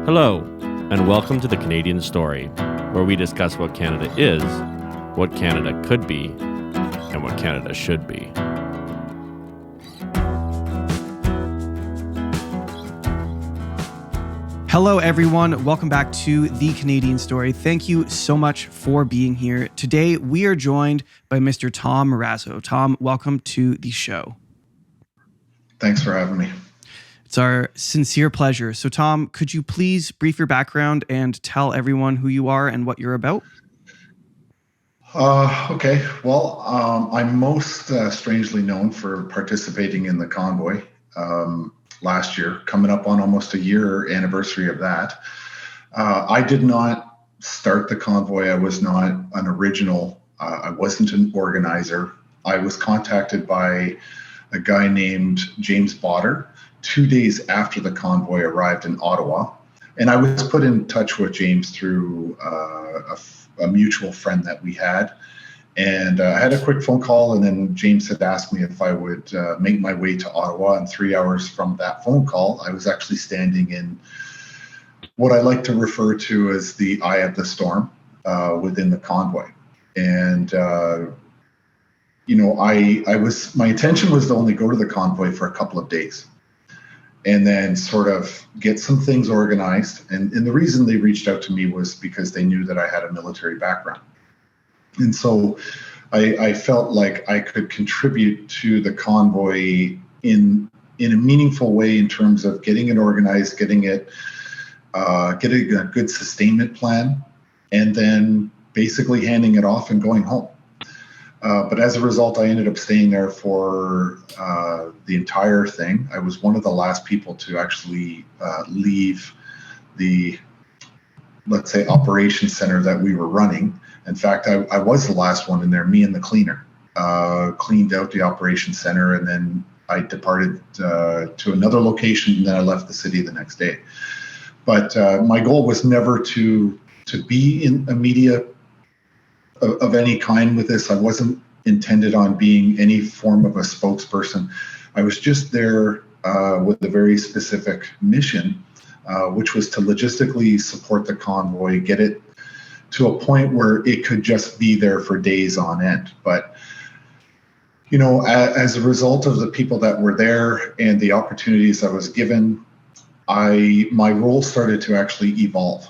Hello, and welcome to the Canadian Story, where we discuss what Canada is, what Canada could be, and what Canada should be. Hello, everyone. Welcome back to the Canadian Story. Thank you so much for being here. Today, we are joined by Mr. Tom Marazzo. Tom, welcome to the show. Thanks for having me. It's our sincere pleasure. So, Tom, could you please brief your background and tell everyone who you are and what you're about? Okay. Well, I'm most strangely known for participating in the convoy last year, coming up on almost a year anniversary of that. I did not start the convoy. I was not an original. I wasn't an organizer. I was contacted by a guy named James Botter 2 days after the convoy arrived in Ottawa. And I was put in touch with James through a mutual friend that we had. And I had a quick phone call, and then James had asked me if I would make my way to Ottawa. And 3 hours from that phone call, I was actually standing in what I like to refer to as the eye of the storm within the convoy. And, my intention was to only go to the convoy for a couple of days and then sort of get some things organized. And the reason they reached out to me was because they knew that I had a military background. And so I felt like I could contribute to the convoy in a meaningful way in terms of getting it organized, getting a good sustainment plan, and then basically handing it off and going home. But as a result, I ended up staying there for the entire thing. I was one of the last people to actually leave the, let's say, operations center that we were running. In fact, I was the last one in there, me and the cleaner, cleaned out the operations center, and then I departed to another location, and then I left the city the next day. But my goal was never to be in a media of any kind with this. I wasn't intended on being any form of a spokesperson. I was just there with a very specific mission, which was to logistically support the convoy, get it to a point where it could just be there for days on end. But, as a result of the people that were there and the opportunities I was given, my role started to actually evolve.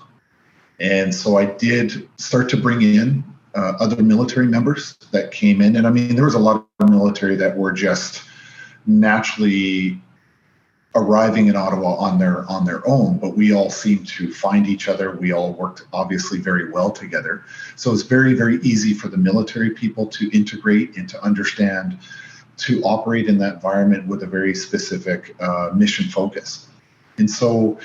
And so I did start to bring in other military members that came in. And I mean, there was a lot of military that were just naturally arriving in Ottawa on their own, but we all seemed to find each other. We all worked obviously very well together. So it's very, very easy for the military people to integrate and to understand, to operate in that environment with a very specific mission focus. And so,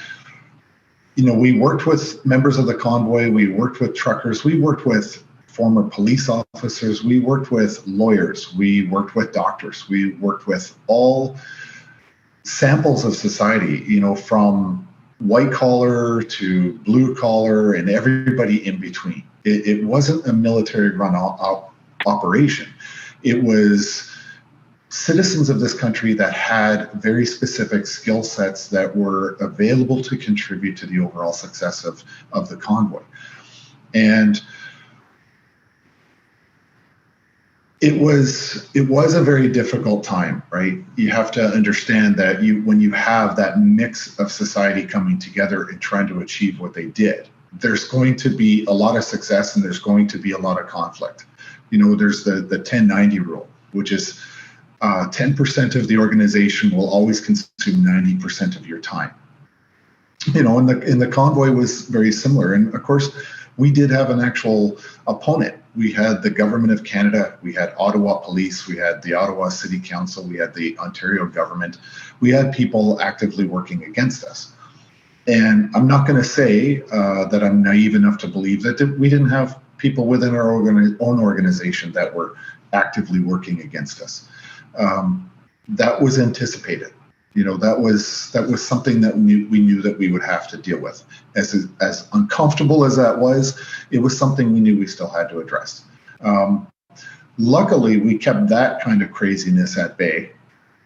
we worked with members of the convoy, we worked with truckers, we worked with former police officers, we worked with lawyers, we worked with doctors, we worked with all samples of society, from white collar to blue collar and everybody in between. It wasn't a military run operation. It was citizens of this country that had very specific skill sets that were available to contribute to the overall success of the convoy. And it was a very difficult time, right? You have to understand that when you have that mix of society coming together and trying to achieve what they did, there's going to be a lot of success and there's going to be a lot of conflict. There's the 10-90 rule, which is 10% of the organization will always consume 90% of your time. And the convoy was very similar. And of course, we did have an actual opponent. We had the government of Canada, we had Ottawa Police, we had the Ottawa City Council, we had the Ontario government. We had people actively working against us. And I'm not going to say that I'm naive enough to believe that we didn't have people within our own organization that were actively working against us. That was anticipated. That was something that we knew that we would have to deal with. As uncomfortable as that was, it was something we knew we still had to address. Luckily, we kept that kind of craziness at bay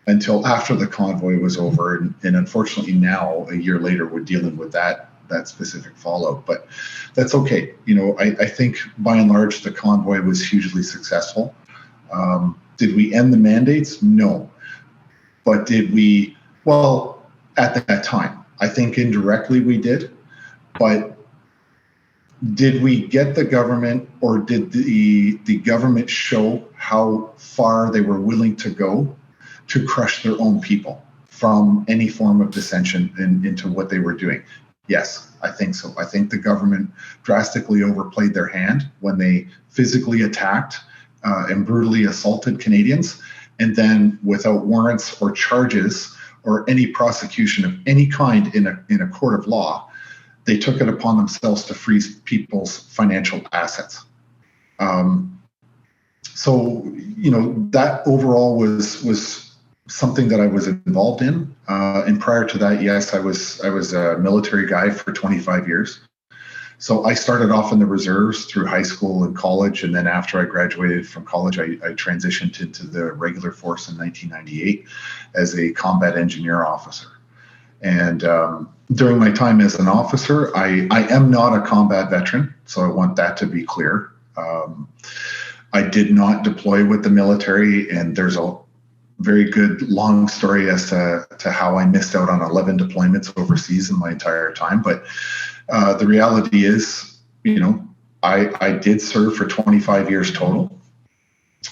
until after the convoy was over. And unfortunately now, a year later, we're dealing with that that specific fallout, but that's okay. I think by and large, the convoy was hugely successful. Did we end the mandates? No. But did we? Well, at that time, I think indirectly we did. But did we get the government, or did the government show how far they were willing to go to crush their own people from any form of dissension into what they were doing? Yes, I think so. I think the government drastically overplayed their hand when they physically attacked and brutally assaulted Canadians, and then without warrants or charges or any prosecution of any kind in a court of law, they took it upon themselves to freeze people's financial assets. So that overall was something that I was involved in. And prior to that, yes, I was a military guy for 25 years. So I started off in the reserves through high school and college, and then after I graduated from college, I transitioned into the regular force in 1998 as a combat engineer officer. And during my time as an officer, I am not a combat veteran, so I want that to be clear. I did not deploy with the military, and there's a very good long story as to how I missed out on 11 deployments overseas in my entire time. But the reality is, I did serve for 25 years total,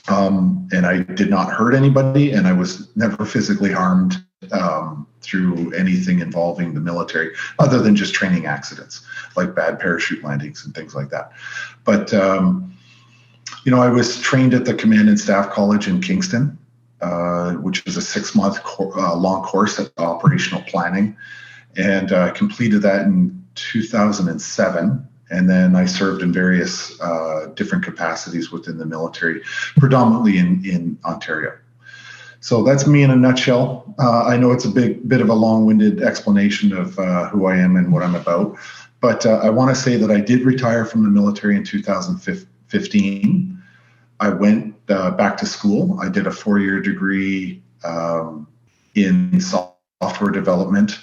and I did not hurt anybody, and I was never physically harmed through anything involving the military, other than just training accidents, like bad parachute landings and things like that. But, I was trained at the Command and Staff College in Kingston, which is a 6-month long course at operational planning, and completed that in 2007. And then I served in various different capacities within the military, predominantly in Ontario. So that's me in a nutshell. I know it's a bit of a long-winded explanation of who I am and what I'm about, but I want to say that I did retire from the military in 2015. I went back to school. I did a 4-year degree in software development,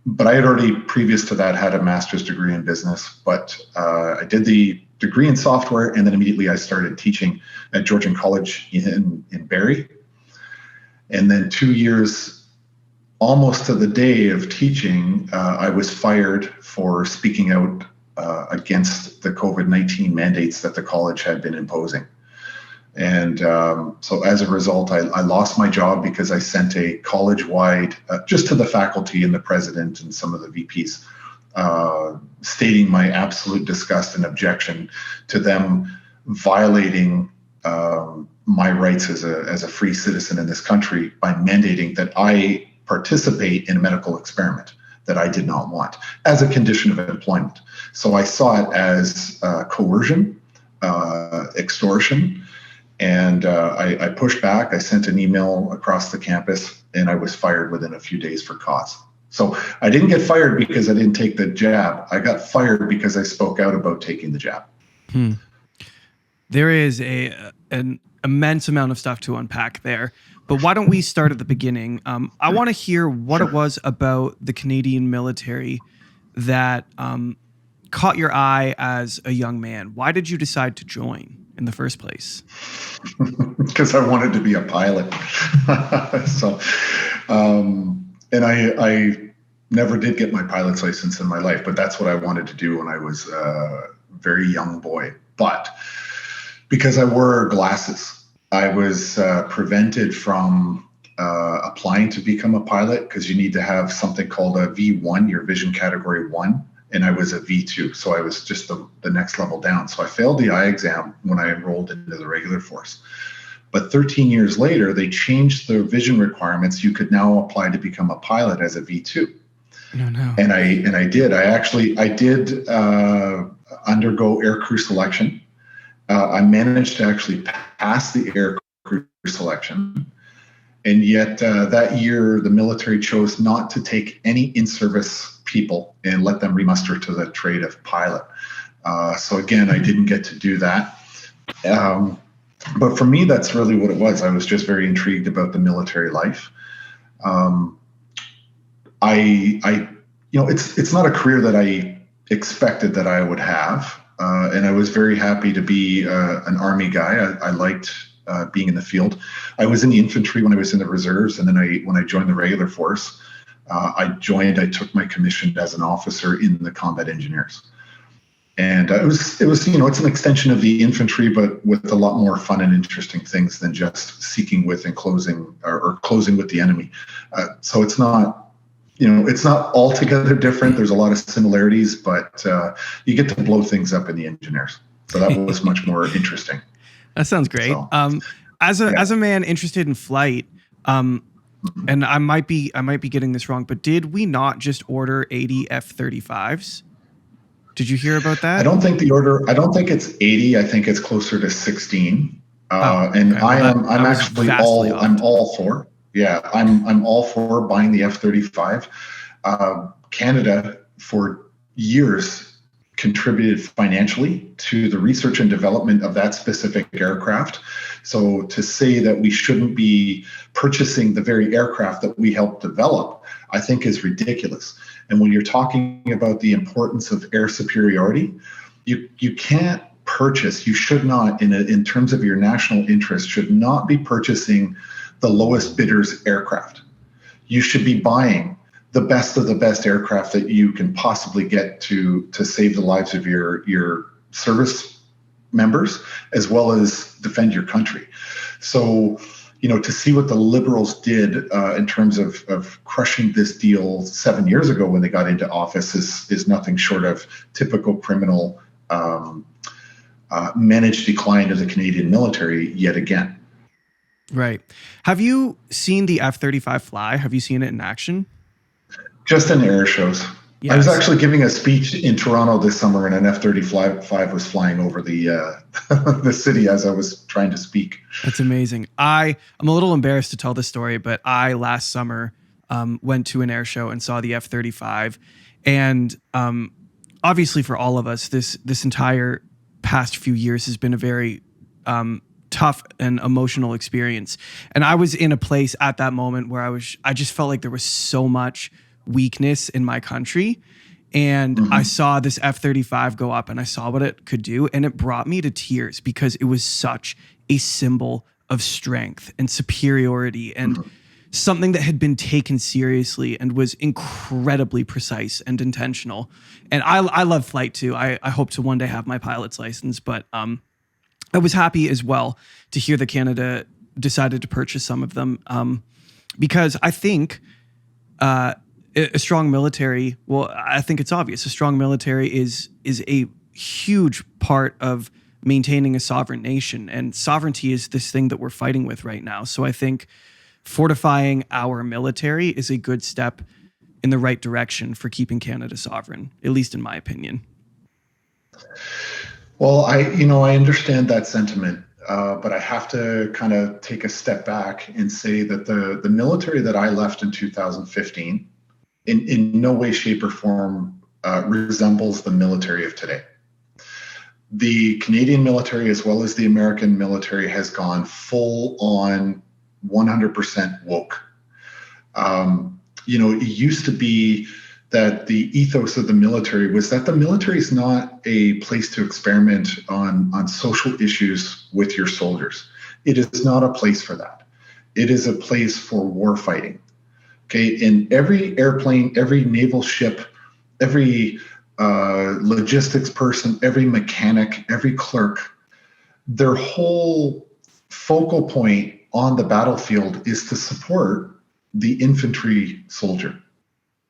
but I had already, previous to that, had a master's degree in business. But I did the degree in software, and then immediately I started teaching at Georgian College in Barrie. And then 2 years, almost to the day of teaching, I was fired for speaking out against the COVID-19 mandates that the college had been imposing. And so as a result, I lost my job because I sent a college-wide, just to the faculty and the president and some of the VPs, stating my absolute disgust and objection to them violating my rights as a free citizen in this country by mandating that I participate in a medical experiment that I did not want as a condition of employment. So I saw it as coercion, extortion, and I pushed back. I sent an email across the campus, and I was fired within a few days for cause. So I didn't get fired because I didn't take the jab. I got fired because I spoke out about taking the jab. There is an immense amount of stuff to unpack there, but why don't we start at the beginning? I want to hear what it was about the Canadian military that caught your eye as a young man. Why did you decide to join in the first place? Because I wanted to be a pilot. So, and I never did get my pilot's license in my life, but that's what I wanted to do when I was a very young boy. But because I wore glasses, I was prevented from applying to become a pilot because you need to have something called a V1, your vision category 1, and I was a V2, so I was just the next level down. So I failed the eye exam when I enrolled into the regular force. But 13 years later, they changed the vision requirements. You could now apply to become a pilot as a V2. No. And I did. I did undergo air crew selection. I managed to actually pass the air crew selection. And yet that year, the military chose not to take any in-service people and let them remuster to the trade of pilot. So again, I didn't get to do that. But for me, that's really what it was. I was just very intrigued about the military life. I it's not a career that I expected that I would have. And I was very happy to be an Army guy. I liked being in the field. I was in the infantry when I was in the reserves. And then when I joined the regular force, I took my commission as an officer in the combat engineers. And it was, it's an extension of the infantry, but with a lot more fun and interesting things than just seeking with and closing or closing with the enemy. So it's not, it's not altogether different. There's a lot of similarities, but you get to blow things up in the engineers. So that was much more interesting. That sounds great. So, as a man interested in flight, and I might be getting this wrong, but did we not just order 80 F-35s? Did you hear about that? I don't think it's 80. I think it's closer to 16. And I'm all for. Yeah, I'm all for buying the F-35. Canada for years contributed financially to the research and development of that specific aircraft. So to say that we shouldn't be purchasing the very aircraft that we helped develop, I think is ridiculous. And when you're talking about the importance of air superiority, you can't purchase, you should not, in terms of your national interest, should not be purchasing the lowest bidder's aircraft. You should be buying the best of the best aircraft that you can possibly get to save the lives of your service members, as well as defend your country. So, to see what the Liberals did in terms of crushing this deal 7 years ago when they got into office is nothing short of typical criminal managed decline of the Canadian military yet again. Right. Have you seen the F-35 fly? Have you seen it in action? Just in air shows. Yes. I was actually giving a speech in Toronto this summer, and an F-35 was flying over the the city as I was trying to speak. That's amazing. I'm a little embarrassed to tell this story, but I last summer went to an air show and saw the F-35, and obviously for all of us, this entire past few years has been a very tough and emotional experience. And I was in a place at that moment where I just felt like there was so much weakness in my country. And I saw this F-35 go up and I saw what it could do. And it brought me to tears because it was such a symbol of strength and superiority and something that had been taken seriously and was incredibly precise and intentional. And I love flight too. I hope to one day have my pilot's license, but I was happy as well to hear that Canada decided to purchase some of them because I think a strong military, well, I think it's obvious. A strong military is a huge part of maintaining a sovereign nation, and sovereignty is this thing that we're fighting with right now. So I think fortifying our military is a good step in the right direction for keeping Canada sovereign, at least in my opinion. Well, I understand that sentiment, but I have to kind of take a step back and say that the military that I left in 2015 in no way, shape, or form resembles the military of today. The Canadian military, as well as the American military, has gone full on 100% woke. It used to be that the ethos of the military was that the military is not a place to experiment on social issues with your soldiers. It is not a place for that. It is a place for war fighting. Okay, in every airplane, every naval ship, every logistics person, every mechanic, every clerk, their whole focal point on the battlefield is to support the infantry soldier.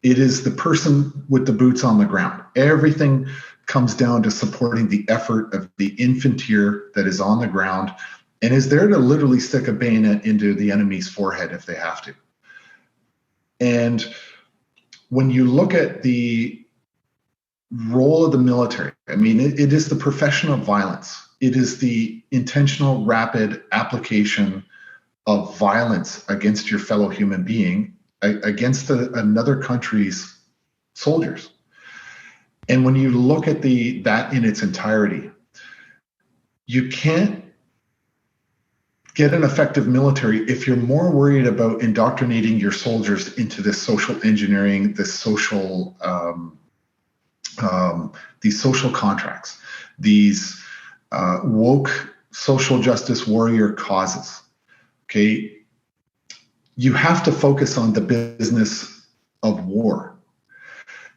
It is the person with the boots on the ground. Everything comes down to supporting the effort of the infanteer that is on the ground and is there to literally stick a bayonet into the enemy's forehead if they have to. And when you look at the role of the military, I mean, it is the profession of violence. It is the intentional, rapid application of violence against your fellow human being, against another country's soldiers. And when you look at that in its entirety, you can't get an effective military if you're more worried about indoctrinating your soldiers into this social engineering, this social these social contracts, these woke social justice warrior causes. Okay, you have to focus on the business of war.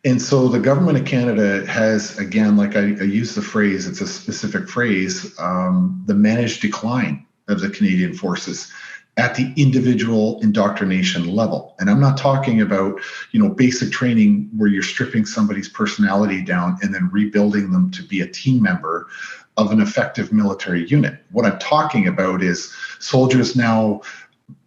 And so the government of Canada has, again, like I use the phrase, it's a specific phrase, the managed decline of the Canadian forces at the individual indoctrination level. And I'm not talking about, basic training where you're stripping somebody's personality down and then rebuilding them to be a team member of an effective military unit. What I'm talking about is soldiers now,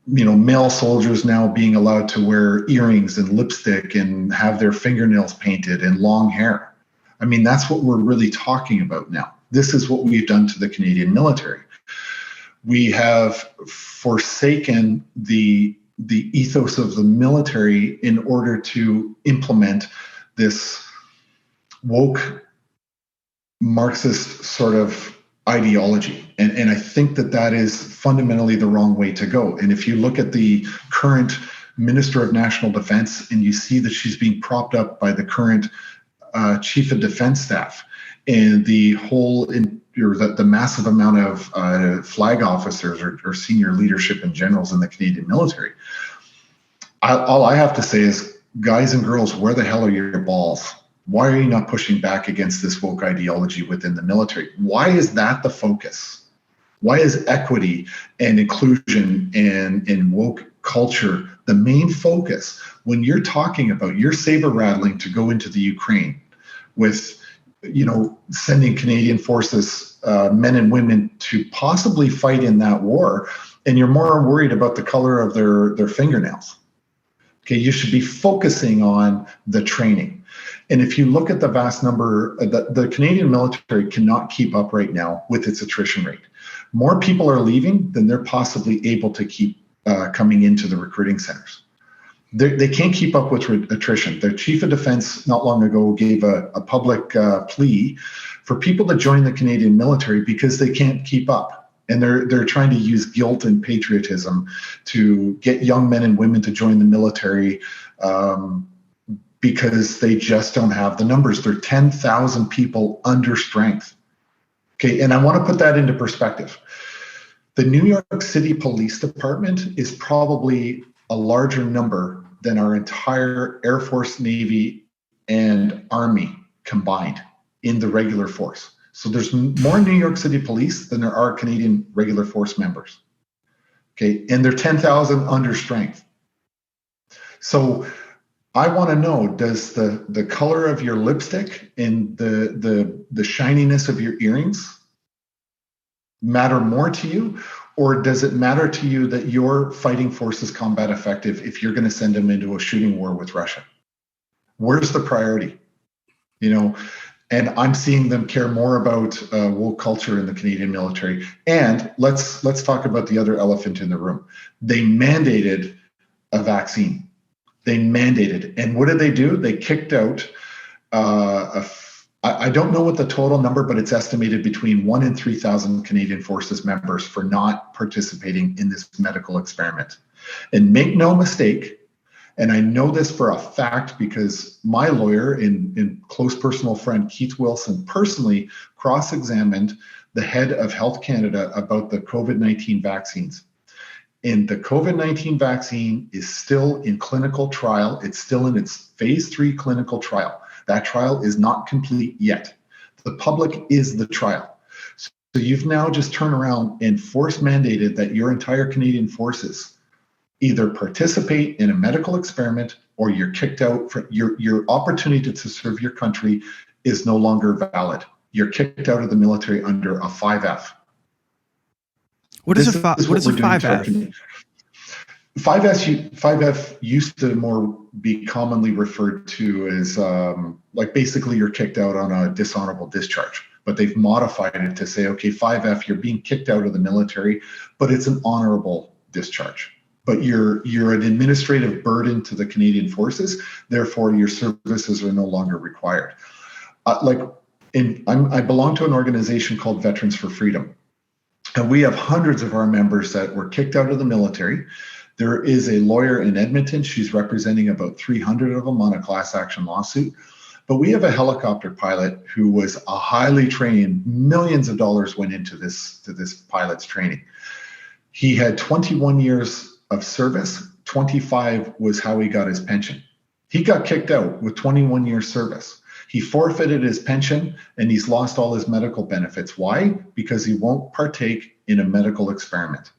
male soldiers now being allowed to wear earrings and lipstick and have their fingernails painted and long hair. I mean, that's what we're really talking about now. This is what we've done to the Canadian military. We have forsaken the ethos of the military in order to implement this woke Marxist sort of ideology. And I think that is fundamentally the wrong way to go. And if you look at the current Minister of National Defense and you see that she's being propped up by the current Chief of Defense Staff and the whole, the massive amount of flag officers or senior leadership and generals in the Canadian military, all I have to say is, guys and girls, where the hell are your balls? Why are you not pushing back against this woke ideology within the military? Why is that the focus? Why is equity and inclusion and woke culture the main focus when you're talking about your saber rattling to go into the Ukraine with, sending Canadian forces, men and women, to possibly fight in that war, and you're more worried about the color of their fingernails? Okay, you should be focusing on the training. And if you look at the vast number, the Canadian military cannot keep up right now with its attrition rate. More people are leaving than they're possibly able to keep coming into the recruiting centers. They can't keep up with attrition. The Chief of Defense not long ago gave a public plea for people to join the Canadian military because they can't keep up. And they're trying to use guilt and patriotism to get young men and women to join the military because they just don't have the numbers. They're 10,000 people under strength. Okay, and I want to put that into perspective. The New York City Police Department is probably a larger number than our entire Air Force, Navy, and Army combined in the regular force. So there's more New York City police than there are Canadian regular force members. Okay, and they're 10,000 under strength. So I want to know, does the color of your lipstick and the shininess of your earrings matter more to you? Or does it matter to you that your fighting force is combat effective if you're going to send them into a shooting war with Russia? Where's the priority? And I'm seeing them care more about woke culture in the Canadian military. And let's talk about the other elephant in the room. They mandated a vaccine. They mandated. And what did they do? They kicked out, I don't know what the total number, but it's estimated between 1,000 and 3,000 Canadian Forces members for not participating in this medical experiment. And make no mistake, and I know this for a fact because my lawyer and close personal friend Keith Wilson personally cross-examined the head of Health Canada about the COVID-19 vaccines. And the COVID-19 vaccine is still in clinical trial. It's still in its phase 3 clinical trial. That trial is not complete yet. The public is the trial. So you've now just turned around and force mandated that your entire Canadian forces either participate in a medical experiment or you're kicked out. Your opportunity to serve your country is no longer valid. You're kicked out of the military under a 5F. What is a 5F? 5F used to more be commonly referred to as like basically you're kicked out on a dishonorable discharge, but they've modified it to say, okay, 5F, you're being kicked out of the military, but it's an honorable discharge. But you're an administrative burden to the Canadian Forces, therefore your services are no longer required. I belong to an organization called Veterans for Freedom. And we have hundreds of our members that were kicked out of the military. There is a lawyer in Edmonton. She's representing about 300 of them on a class action lawsuit. But we have a helicopter pilot who was a highly trained, millions of dollars went into this pilot's training. He had 21 years of service. 25 was how he got his pension. He got kicked out with 21 years service. He forfeited his pension and he's lost all his medical benefits. Why? Because he won't partake in a medical experiment.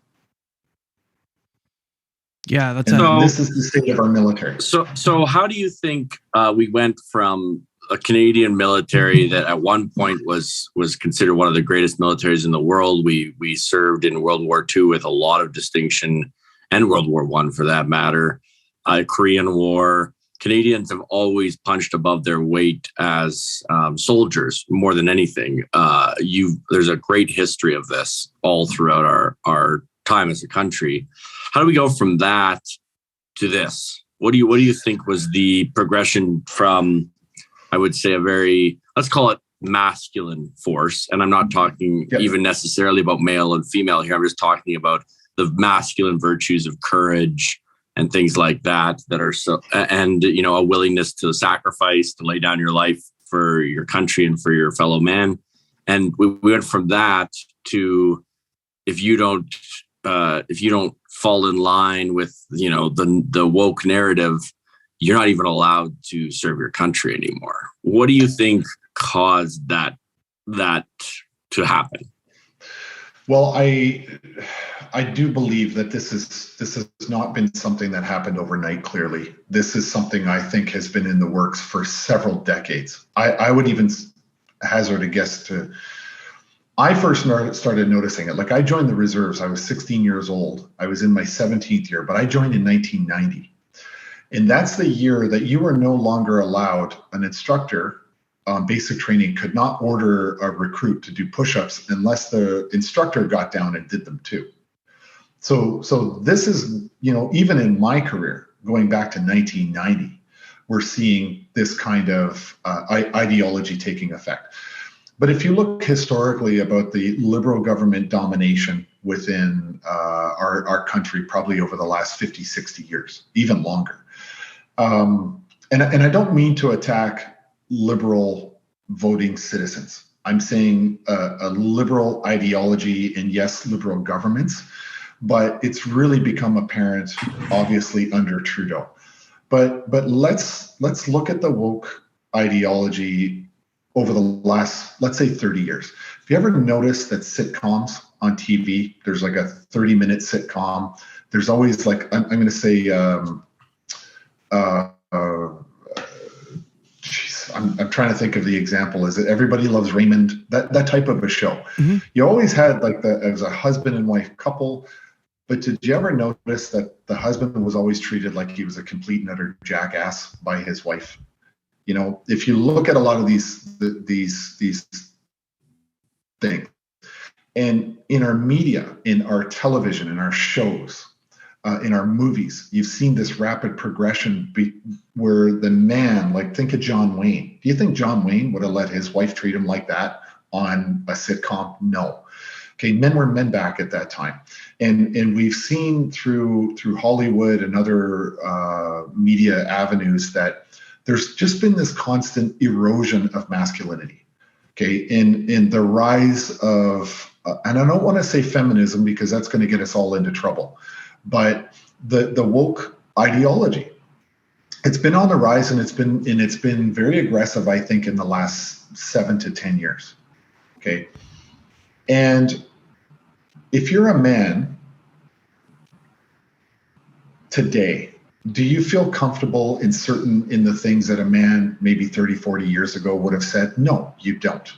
Yeah, that's this is the state of our military. So how do you think we went from a Canadian military that at one point was considered one of the greatest militaries in the world? We served in World War II with a lot of distinction, and World War I for that matter. Korean War. Canadians have always punched above their weight as soldiers more than anything. There's a great history of this all throughout our time as a country. How do we go from that to this? What do you think was the progression from, I would say, a very, let's call it masculine force? And I'm not talking even necessarily about male and female here. I'm just talking about the masculine virtues of courage and things like that are so, and, a willingness to sacrifice, to lay down your life for your country and for your fellow man. And we went from that to, if you don't fall in line with, the woke narrative, you're not even allowed to serve your country anymore. What do you think caused that to happen? Well, I do believe that this has not been something that happened overnight. Clearly, this is something I think has been in the works for several decades. I would even hazard a guess to. I first started noticing it. Like, I joined the reserves. I was 16 years old. I was in my 17th year, but I joined in 1990. And that's the year that you were no longer allowed, an instructor on basic training could not order a recruit to do push-ups unless the instructor got down and did them too. So this is, even in my career, going back to 1990, we're seeing this kind of ideology taking effect. But if you look historically about the liberal government domination within our country, probably over the last 50, 60 years, even longer. And I don't mean to attack liberal voting citizens. I'm saying a liberal ideology and yes, liberal governments, but it's really become apparent, obviously, under Trudeau. But let's look at the woke ideology over the last, let's say, 30 years. Have you ever noticed that sitcoms on TV, there's like a 30-minute sitcom, there's always like, I'm going to say, I'm trying to think of the example. Is it Everybody Loves Raymond? That type of a show. Mm-hmm. You always had like as a husband and wife couple, but did you ever notice that the husband was always treated like he was a complete and utter jackass by his wife? If you look at a lot of these things, and in our media, in our television, in our shows, in our movies, you've seen this rapid progression where the man, like, think of John Wayne. Do you think John Wayne would have let his wife treat him like that on a sitcom? No. Okay, men were men back at that time. And we've seen through Hollywood and other media avenues that there's just been this constant erosion of masculinity. Okay, in the rise of, and I don't want to say feminism because that's going to get us all into trouble, but the woke ideology, it's been on the rise, and it's been very aggressive, I think, in the last 7 to 10 years. Okay. And if you're a man today, do you feel comfortable in the things that a man maybe 30, 40 years ago would have said? No, you don't.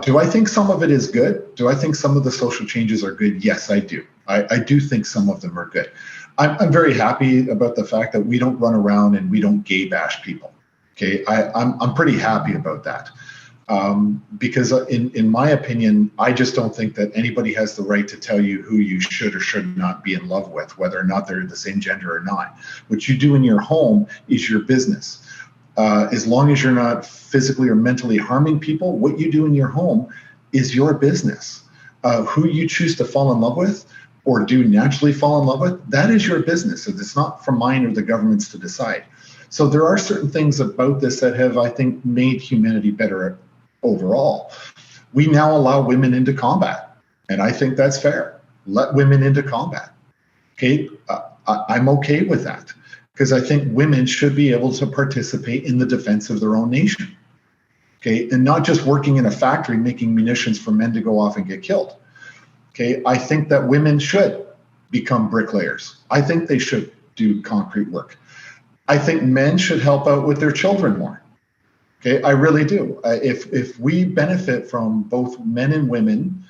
Do I think some of it is good? Do I think some of the social changes are good? Yes, I do. I do think some of them are good. I'm very happy about the fact that we don't run around and we don't gay bash people. Okay, I'm pretty happy about that. Because in my opinion, I just don't think that anybody has the right to tell you who you should or should not be in love with, whether or not they're the same gender or not. What you do in your home is your business. As long as you're not physically or mentally harming people, what you do in your home is your business. Who you choose to fall in love with or do naturally fall in love with, that is your business. It's not for mine or the government's to decide. So there are certain things about this that have, I think, made humanity better overall. We now allow women into combat, and I think that's fair. Let women into combat. Okay, I'm okay with that, because I think women should be able to participate in the defense of their own nation. Okay, and not just working in a factory making munitions for men to go off and get killed. Okay, I think that women should become bricklayers. I think they should do concrete work. I think men should help out with their children more. Okay, I really do. If we benefit from both men and women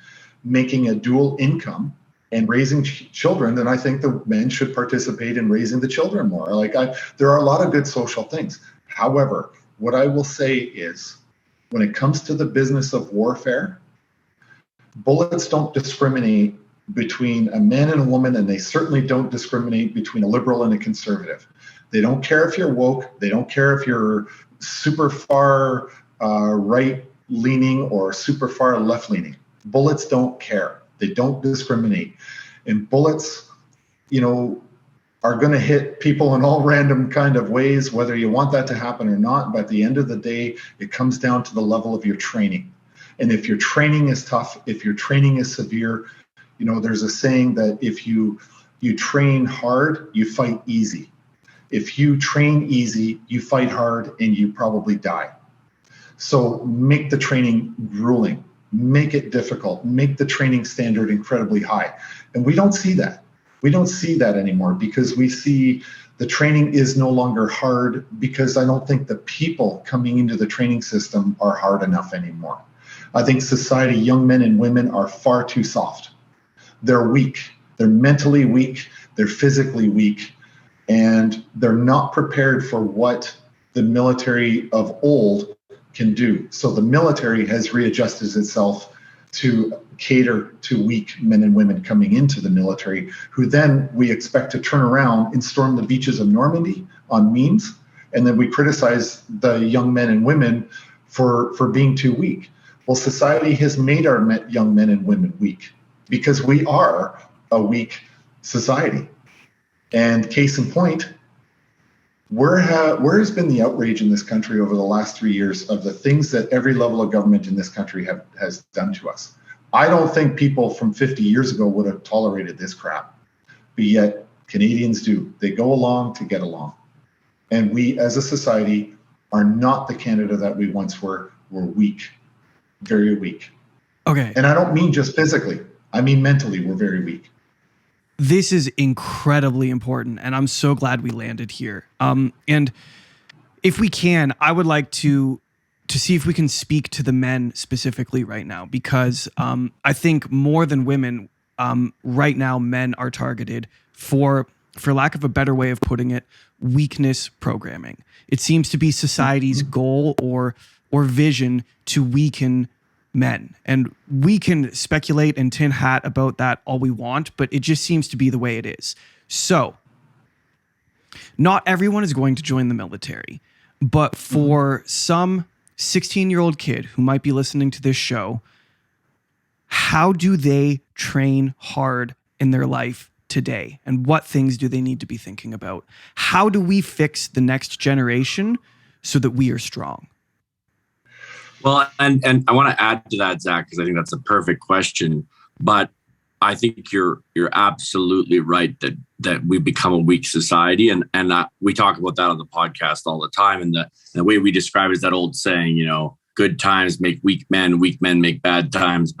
making a dual income and raising children, then I think the men should participate in raising the children more. There are a lot of good social things. However, what I will say is, when it comes to the business of warfare, bullets don't discriminate between a man and a woman, and they certainly don't discriminate between a liberal and a conservative. They don't care if you're woke. They don't care if you're super far right-leaning or super far left-leaning. Bullets don't care. They don't discriminate. And bullets, are going to hit people in all random kind of ways, whether you want that to happen or not. But at the end of the day, it comes down to the level of your training. And if your training is tough, if your training is severe, there's a saying that if you train hard, you fight easy. If you train easy, you fight hard and you probably die. So make the training grueling, make it difficult, make the training standard incredibly high. And we don't see that. We don't see that anymore, because we see the training is no longer hard, because I don't think the people coming into the training system are hard enough anymore. I think society, young men and women, are far too soft. They're weak. They're mentally weak. They're physically weak. And they're not prepared for what the military of old can do. So the military has readjusted itself to cater to weak men and women coming into the military, who then we expect to turn around and storm the beaches of Normandy on memes. And then we criticize the young men and women for being too weak. Well, society has made our young men and women weak, because we are a weak society. And case in point, where has been the outrage in this country over the last 3 years of the things that every level of government in this country has done to us? I don't think people from 50 years ago would have tolerated this crap, but yet Canadians do. They go along to get along. And we as a society are not the Canada that we once were. We're weak, very weak. Okay. And I don't mean just physically. I mean mentally, we're very weak. This is incredibly important, and I'm so glad we landed here. And if we can, I would like to see if we can speak to the men specifically right now, because I think more than women, right now men are targeted for lack of a better way of putting it, weakness programming. It seems to be society's goal or vision to weaken men. And we can speculate and tin hat about that all we want, but it just seems to be the way it is. So not everyone is going to join the military, but for some 16-year-old kid who might be listening to this show, how do they train hard in their life today? And what things do they need to be thinking about? How do we fix the next generation so that we are strong? Well, and I want to add to that, Zach, because I think that's a perfect question. But I think you're absolutely right that we become a weak society, and we talk about that on the podcast all the time. And the way we describe it is that old saying, good times make weak men make bad times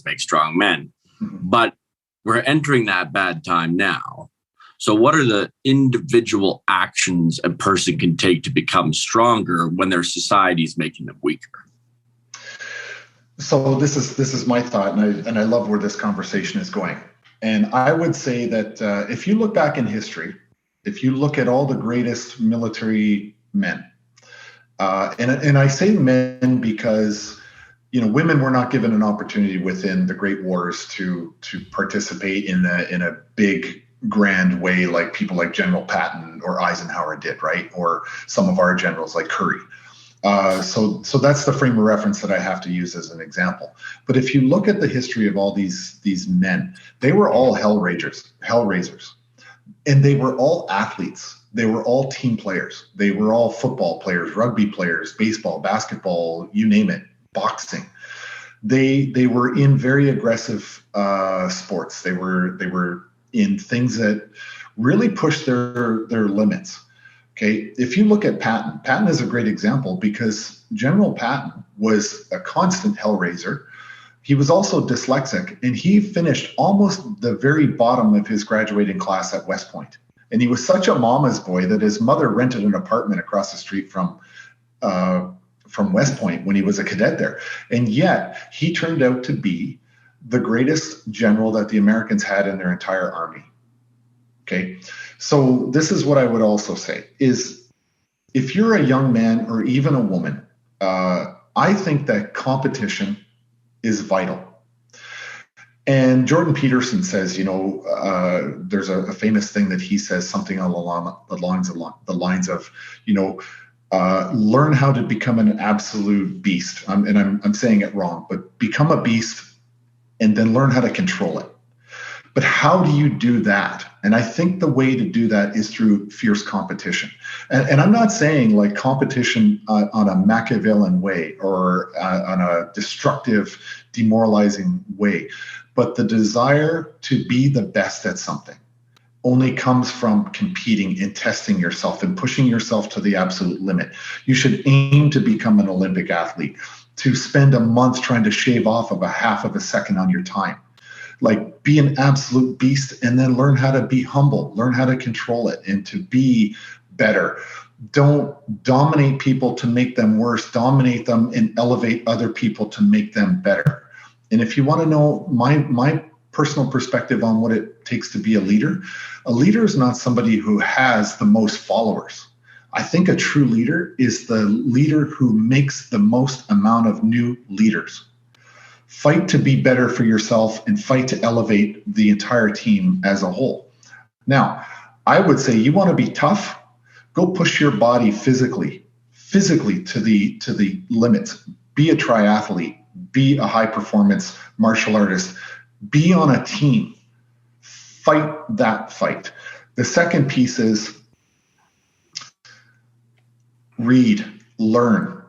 make strong men. But we're entering that bad time now. So what are the individual actions a person can take to become stronger when their society is making them weaker? So this is my thought, and I love where this conversation is going. And I would say that if you look back in history, if you look at all the greatest military men, and I say men because women were not given an opportunity within the Great Wars to participate in a big grand way like people like General Patton or Eisenhower did, right? Or some of our generals like Curry. So that's the frame of reference that I have to use as an example. But if you look at the history of all these men, they were all hellraisers, and they were all athletes. They were all team players. They were all football players, rugby players, baseball, basketball, you name it, boxing. They were in very aggressive sports. They were in things that really pushed their limits. Okay, if you look at Patton is a great example because General Patton was a constant hellraiser. He was also dyslexic, and he finished almost the very bottom of his graduating class at West Point. And he was such a mama's boy that his mother rented an apartment across the street from West Point when he was a cadet there. And yet he turned out to be the greatest general that the Americans had in their entire army. Okay, so this is what I would also say is if you're a young man or even a woman, I think that competition is vital. And Jordan Peterson says, there's a famous thing that he says, something along the lines of, learn how to become an absolute beast. I'm saying it wrong, but become a beast and then learn how to control it. But how do you do that? And I think the way to do that is through fierce competition. And I'm not saying like competition on a Machiavellian way or on a destructive, demoralizing way, but the desire to be the best at something only comes from competing and testing yourself and pushing yourself to the absolute limit. You should aim to become an Olympic athlete, to spend a month trying to shave off of a half of a second on your time. Like be an absolute beast and then learn how to be humble, learn how to control it and to be better. Don't dominate people to make them worse, dominate them and elevate other people to make them better. And if you want to know my personal perspective on what it takes to be a leader is not somebody who has the most followers. I think a true leader is the leader who makes the most amount of new leaders. Fight to be better for yourself and fight to elevate the entire team as a whole. Now, I would say you want to be tough, go push your body physically to the limits. Be a triathlete, be a high performance martial artist, be on a team. Fight that fight. The second piece is read, learn,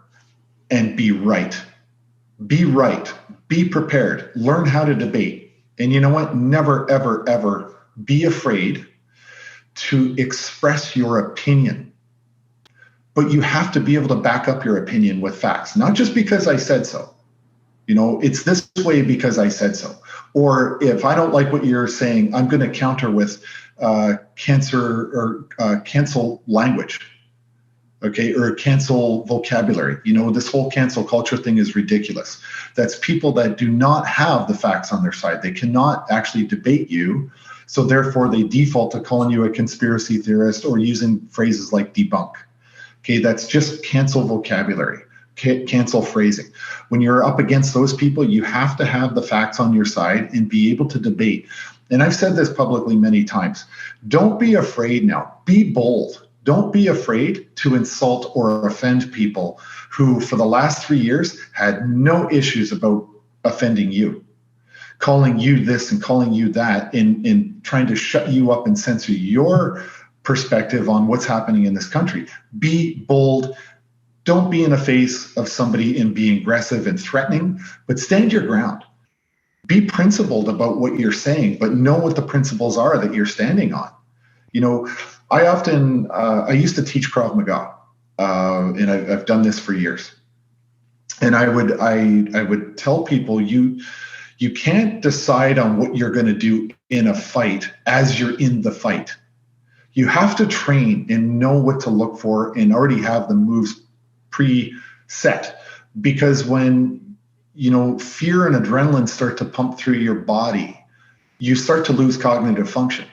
and be right. Be right. Be prepared. Learn how to debate. And you know what? Never, ever, ever be afraid to express your opinion. But you have to be able to back up your opinion with facts, not just because I said so. It's this way because I said so. Or if I don't like what you're saying, I'm going to counter with cancel language. Okay, or cancel vocabulary. This whole cancel culture thing is ridiculous. That's people that do not have the facts on their side. They cannot actually debate you. So therefore they default to calling you a conspiracy theorist or using phrases like debunk. Okay, that's just cancel vocabulary, cancel phrasing. When you're up against those people, you have to have the facts on your side and be able to debate. And I've said this publicly many times. Don't be afraid now. Be bold. Don't be afraid to insult or offend people who, for the last 3 years, had no issues about offending you, calling you this and calling you that, in trying to shut you up and censor your perspective on what's happening in this country. Be bold. Don't be in the face of somebody and be aggressive and threatening, but stand your ground. Be principled about what you're saying, but know what the principles are that you're standing on. I used to teach Krav Maga, and I've done this for years. And I would tell people you can't decide on what you're going to do in a fight as you're in the fight. You have to train and know what to look for and already have the moves pre-set. Because when fear and adrenaline start to pump through your body, you start to lose cognitive function.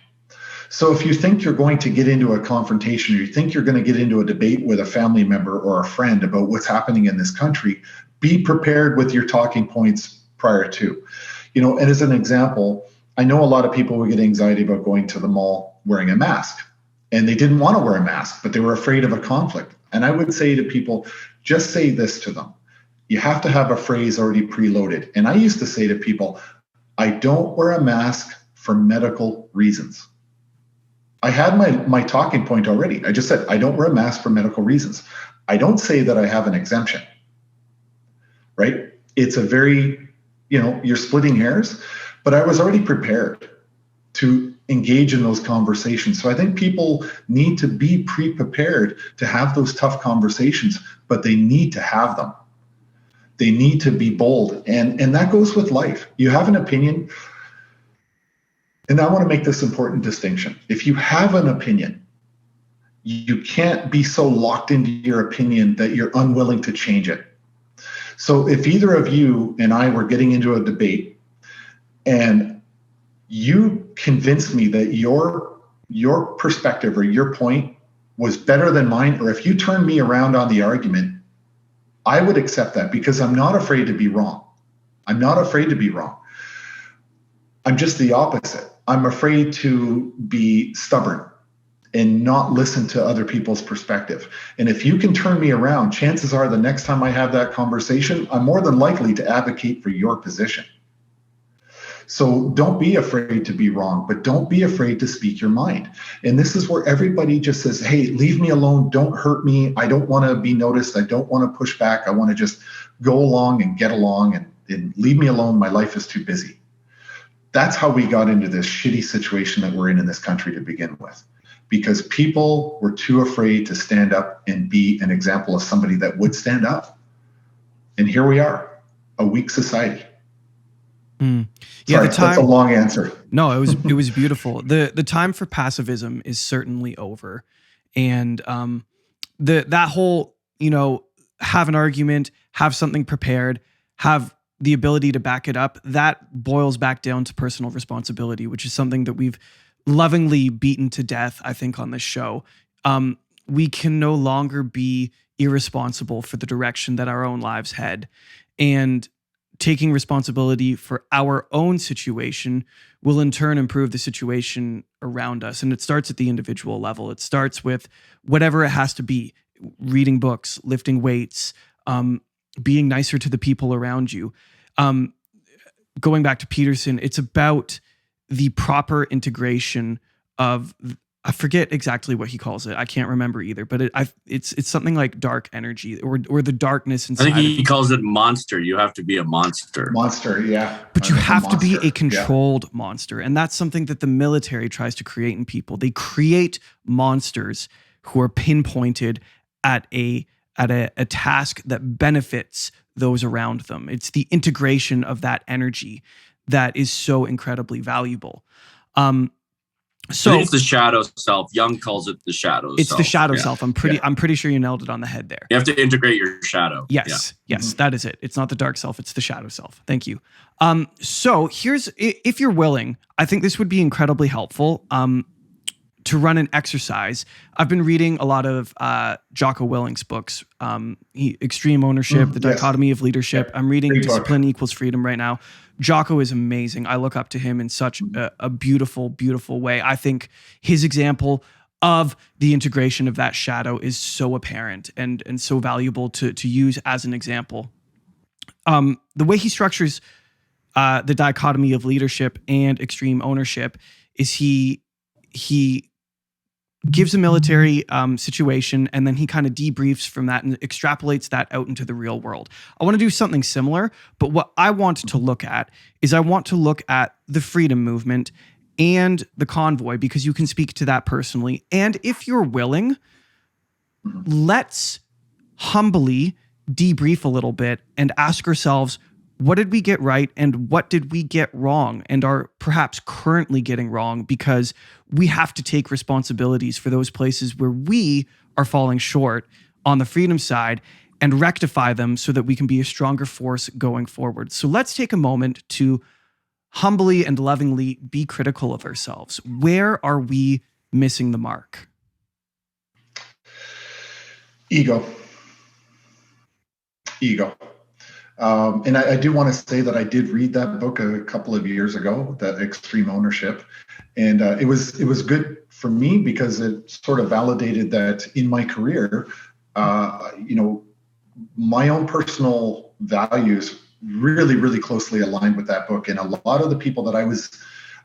So if you think you're going to get into a confrontation, or you think you're going to get into a debate with a family member or a friend about what's happening in this country, be prepared with your talking points prior to. And as an example, I know a lot of people would get anxiety about going to the mall wearing a mask, and they didn't want to wear a mask, but they were afraid of a conflict. And I would say to people, just say this to them. You have to have a phrase already preloaded. And I used to say to people, I don't wear a mask for medical reasons. I had my talking point already. I just said, I don't wear a mask for medical reasons. I don't say that I have an exemption, right? It's a very, you're splitting hairs, but I was already prepared to engage in those conversations. So I think people need to be pre-prepared to have those tough conversations, but they need to have them. They need to be bold. And that goes with life. You have an opinion. And I want to make this important distinction. If you have an opinion, you can't be so locked into your opinion that you're unwilling to change it. So if either of you and I were getting into a debate and you convinced me that your perspective or your point was better than mine, or if you turned me around on the argument, I would accept that because I'm not afraid to be wrong. I'm not afraid to be wrong. I'm just the opposite. I'm afraid to be stubborn and not listen to other people's perspective. And if you can turn me around, chances are the next time I have that conversation, I'm more than likely to advocate for your position. So don't be afraid to be wrong, but don't be afraid to speak your mind. And this is where everybody just says, hey, leave me alone. Don't hurt me. I don't want to be noticed. I don't want to push back. I want to just go along and get along and leave me alone. My life is too busy. That's how we got into this shitty situation that we're in this country to begin with, because people were too afraid to stand up and be an example of somebody that would stand up. And here we are, a weak society. Yeah, Sorry, that's a long answer. No, it was beautiful. The time for passivism is certainly over, and that whole have an argument, have something prepared, have the ability to back it up, that boils back down to personal responsibility, which is something that we've lovingly beaten to death, I think, on this show. We can no longer be irresponsible for the direction that our own lives head, and taking responsibility for our own situation will in turn improve the situation around us. And it starts at the individual level. It starts with whatever it has to be: reading books, lifting weights, being nicer to the people around you. Going back to Peterson, it's about the proper integration of, I forget exactly what he calls it. I can't remember either, but it's something like dark energy or the darkness inside. I think he calls it monster. You have to be a monster. Monster, yeah. But you have to be a controlled monster. And that's something that the military tries to create in people. They create monsters who are pinpointed at a task that benefits those around them. It's the integration of that energy that is so incredibly valuable. So I think it's the shadow self. Jung calls it the shadow self. It's the shadow self. I'm pretty sure you nailed it on the head there. You have to integrate your shadow. Yes, that is it. It's not the dark self, it's the shadow self. Thank you. So here's, if you're willing, I think this would be incredibly helpful to run an exercise. I've been reading a lot of Jocko Willink's books, Extreme Ownership, The Dichotomy of Leadership. I'm reading Discipline Equals Freedom right now. Jocko is amazing. I look up to him in such a beautiful, beautiful way. I think his example of the integration of that shadow is so apparent and so valuable to use as an example. The way he structures the dichotomy of leadership and extreme ownership is he gives a military situation, and then he kind of debriefs from that and extrapolates that out into the real world. I want to do something similar, but what I want to look at is I want to look at the freedom movement and the convoy, because you can speak to that personally. And if you're willing, let's humbly debrief a little bit and ask ourselves, what did we get right and what did we get wrong and are perhaps currently getting wrong, because we have to take responsibilities for those places where we are falling short on the freedom side and rectify them so that we can be a stronger force going forward. So let's take a moment to humbly and lovingly be critical of ourselves. Where are we missing the mark? Ego. And I do want to say that I did read that book a couple of years ago, that Extreme Ownership. And it was good for me because it sort of validated that in my career, my own personal values really, really closely aligned with that book. And a lot of the people that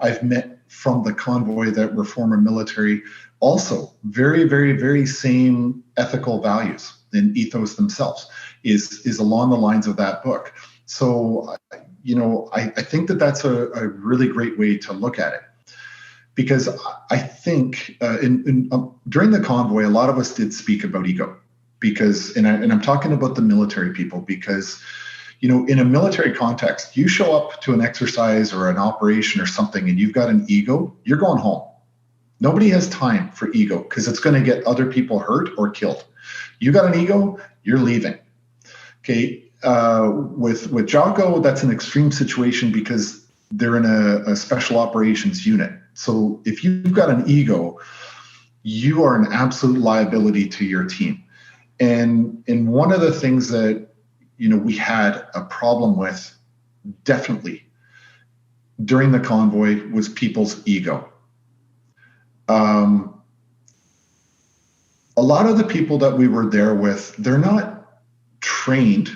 I've met from the convoy that were former military, also very, very, very same ethical values and ethos themselves is along the lines of that book. So, I think that that's a really great way to look at it. Because I think during the convoy, a lot of us did speak about ego. Because, and I'm talking about the military people, because, in a military context, you show up to an exercise or an operation or something and you've got an ego, you're going home. Nobody has time for ego because it's going to get other people hurt or killed. You got an ego, you're leaving. Okay. With Jocko, that's an extreme situation because they're in a special operations unit. So if you've got an ego, you are an absolute liability to your team. And one of the things that, we had a problem with definitely during the convoy was people's ego. A lot of the people that we were there with, they're not trained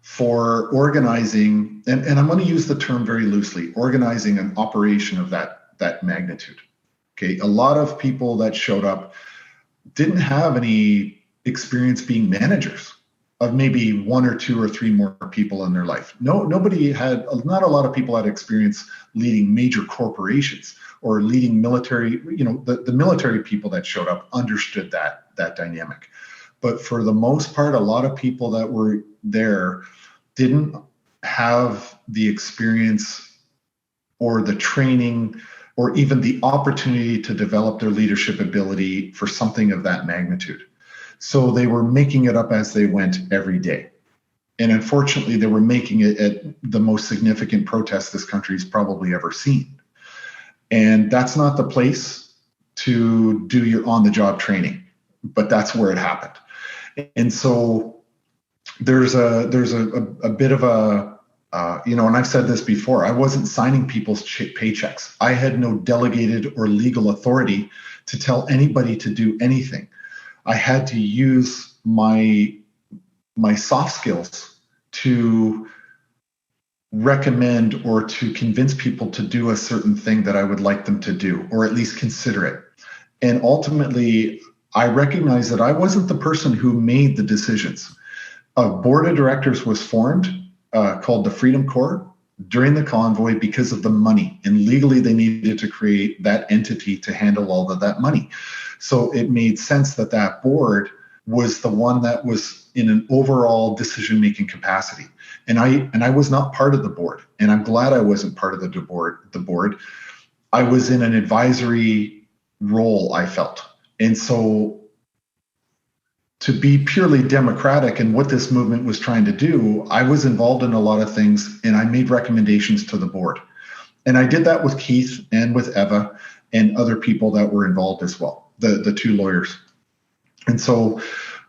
for organizing, and I'm going to use the term very loosely, organizing an operation of that magnitude. Okay, a lot of people that showed up didn't have any experience being managers of maybe one or two or three more people in their life. Not a lot of people had experience leading major corporations or leading military, the military people that showed up understood that dynamic. But for the most part, a lot of people that were there didn't have the experience or the training or even the opportunity to develop their leadership ability for something of that magnitude. So they were making it up as they went every day. And unfortunately, they were making it at the most significant protest this country's probably ever seen. And that's not the place to do your on-the-job training, but that's where it happened. And so there's a bit of a, and I've said this before, I wasn't signing people's paychecks. I had no delegated or legal authority to tell anybody to do anything. I had to use my soft skills to recommend or to convince people to do a certain thing that I would like them to do, or at least consider it. And ultimately, I recognized that I wasn't the person who made the decisions. A board of directors was formed called the Freedom Corps during the convoy because of the money. And legally, they needed to create that entity to handle all of that money. So it made sense that board was the one that was in an overall decision-making capacity. And I was not part of the board. And I'm glad I wasn't part of the board. I was in an advisory role, I felt. And so to be purely democratic in what this movement was trying to do, I was involved in a lot of things and I made recommendations to the board. And I did that with Keith and with Eva and other people that were involved as well, the two lawyers. And so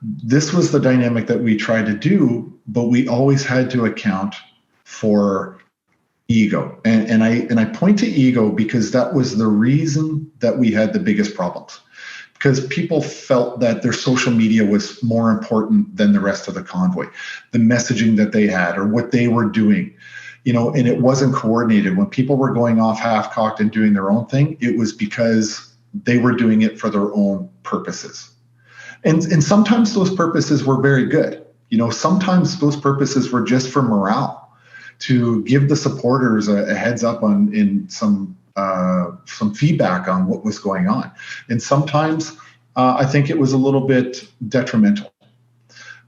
this was the dynamic that we tried to do, but we always had to account for ego. And I point to ego because that was the reason that we had the biggest problems. Because people felt that their social media was more important than the rest of the convoy, the messaging that they had or what they were doing, and it wasn't coordinated. When people were going off half-cocked and doing their own thing, it was because they were doing it for their own purposes. And sometimes those purposes were very good. Sometimes those purposes were just for morale, to give the supporters a heads up in some feedback on what was going on. And sometimes I think it was a little bit detrimental.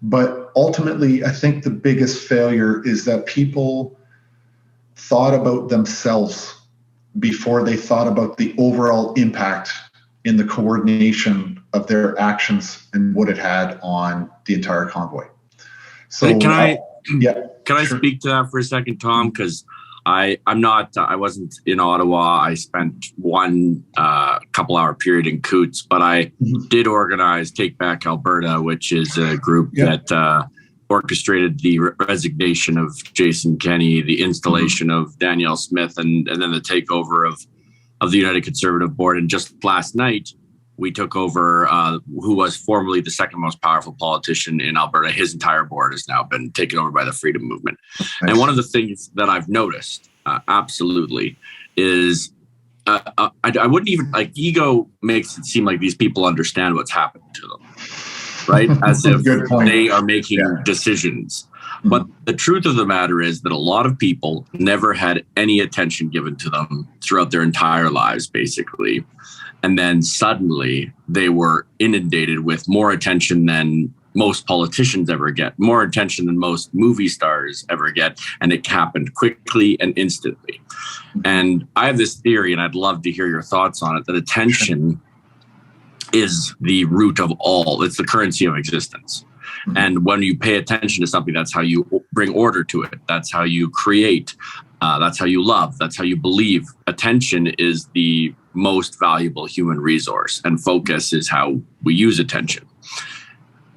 But ultimately, I think the biggest failure is that people thought about themselves before they thought about the overall impact in the coordination of their actions and what it had on the entire convoy. So can I sure. speak to that for a second, Tom? Because I wasn't in Ottawa. I spent one couple hour period in Coots, but I did organize Take Back Alberta, which is a group that orchestrated the resignation of Jason Kenney, the installation of Danielle Smith, and then the takeover of the United Conservative Board. And just last night, we took over who was formerly the second most powerful politician in Alberta. His entire board has now been taken over by the Freedom Movement. Nice. And one of the things that I've noticed, absolutely, is I wouldn't even, like, ego makes it seem like these people understand what's happened to them, right? As if they are making decisions. But the truth of the matter is that a lot of people never had any attention given to them throughout their entire lives, basically. And then suddenly they were inundated with more attention than most politicians ever get, more attention than most movie stars ever get. And it happened quickly and instantly. And I have this theory, and I'd love to hear your thoughts on it, that attention is the root of all. It's the currency of existence. And when you pay attention to something, that's how you bring order to it. That's how you create. That's how you love. That's how you believe. Attention is the most valuable human resource, and focus is how we use attention.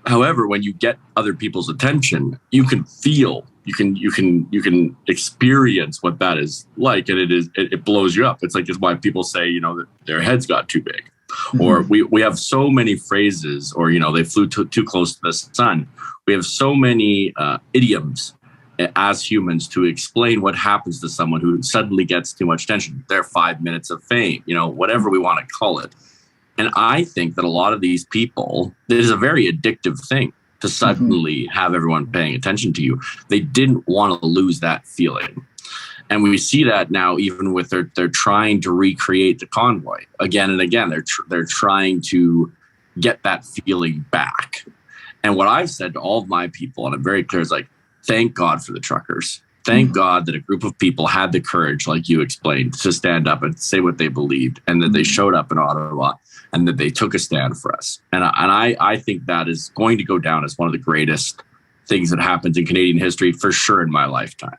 However, when you get other people's attention, you can feel, you can experience what that is like, and it blows you up. It's like, it's why people say, you know, that their heads got too big. Or we have so many phrases, or, you know, they flew too close to the sun. We have so many idioms as humans to explain what happens to someone who suddenly gets too much attention. Their 5 minutes of fame, you know, whatever we want to call it. And I think that a lot of these people, it is a very addictive thing to suddenly have everyone paying attention to you. They didn't want to lose that feeling. And we see that now, even with they're trying to recreate the convoy again and again. They're trying to get that feeling back. And what I've said to all of my people, and I'm very clear, is like, thank God for the truckers. Thank God that a group of people had the courage, like you explained, to stand up and say what they believed, and that they showed up in Ottawa, and that they took a stand for us. And I think that is going to go down as one of the greatest things that happens in Canadian history, for sure, in my lifetime.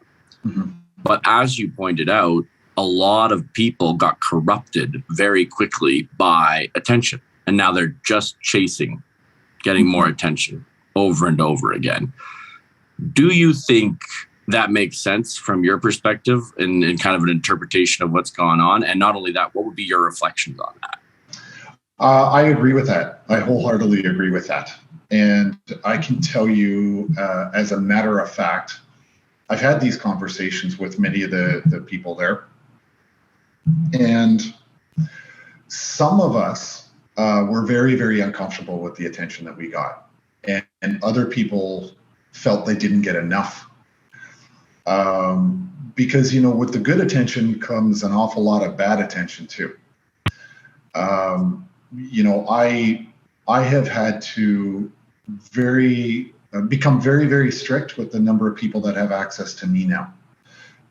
But as you pointed out, a lot of people got corrupted very quickly by attention. And now they're just chasing, getting more attention over and over again. Do you think that makes sense from your perspective and kind of an interpretation of what's gone on? And not only that, what would be your reflections on that? I agree with that. I wholeheartedly agree with that. And I can tell you, as a matter of fact, I've had these conversations with many of the people there. And some of us were very, very uncomfortable with the attention that we got. And other people felt they didn't get enough. Because, you know, with the good attention comes an awful lot of bad attention too. You know, I have had to become very, very strict with the number of people that have access to me now.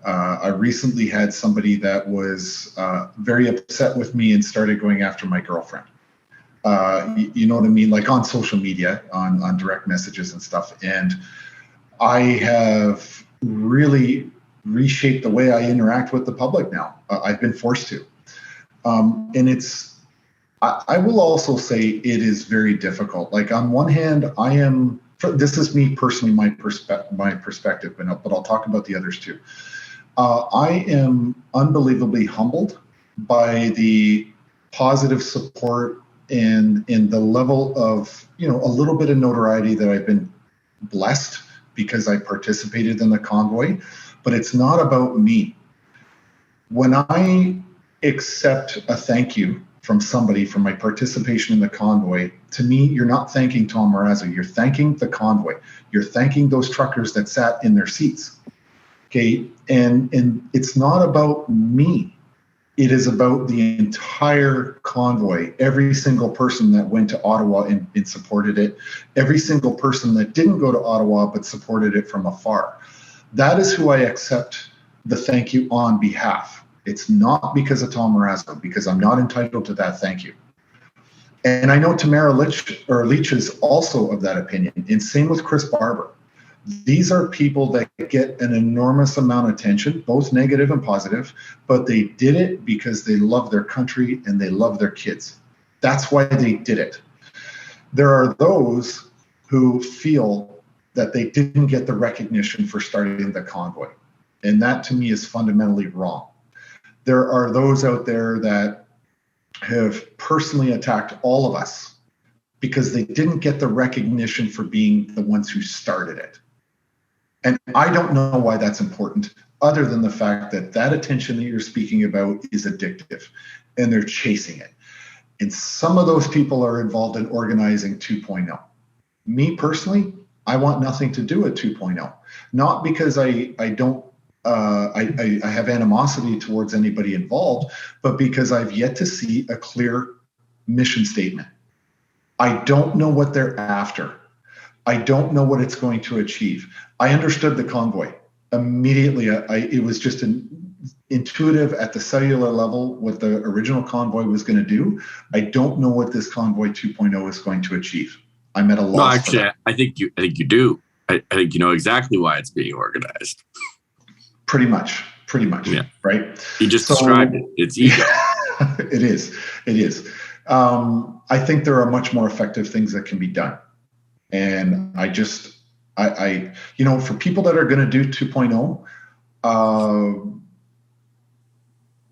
I recently had somebody that was very upset with me and started going after my girlfriend. You know what I mean? Like on social media, on direct messages and stuff. And I have really reshaped the way I interact with the public now. I've been forced to. And I will also say it is very difficult. Like on one hand, this is me personally, my perspective, but I'll talk about the others too. I am unbelievably humbled by the positive support and the level of, you know, a little bit of notoriety that I've been blessed because I participated in the convoy, but it's not about me. When I accept a thank you from somebody for my participation in the convoy, to me, you're not thanking Tom Marazzo, you're thanking the convoy. You're thanking those truckers that sat in their seats. Okay, and it's not about me. It is about the entire convoy, every single person that went to Ottawa and supported it, every single person that didn't go to Ottawa but supported it from afar. That is who I accept the thank you on behalf. It's not because of Tom Marazzo, because I'm not entitled to that thank you. And I know Tamara Leach is also of that opinion, and same with Chris Barber. These are people that get an enormous amount of attention, both negative and positive, but they did it because they love their country and they love their kids. That's why they did it. There are those who feel that they didn't get the recognition for starting the convoy. And that to me is fundamentally wrong. There are those out there that have personally attacked all of us because they didn't get the recognition for being the ones who started it. And I don't know why that's important, other than the fact that that attention that you're speaking about is addictive and they're chasing it. And some of those people are involved in organizing 2.0. Me personally, I want nothing to do with 2.0, not because I have animosity towards anybody involved, but because I've yet to see a clear mission statement. I don't know what they're after. I don't know what it's going to achieve. I understood the convoy immediately. It was just intuitive at the cellular level what the original convoy was going to do. I don't know what this convoy 2.0 is going to achieve. I'm at a loss. No, actually, I think you do. I think you know exactly why it's being organized. Pretty much. Yeah. Right. You just described it. It's ego. It is. I think there are much more effective things that can be done. And I for people that are going to do 2.0,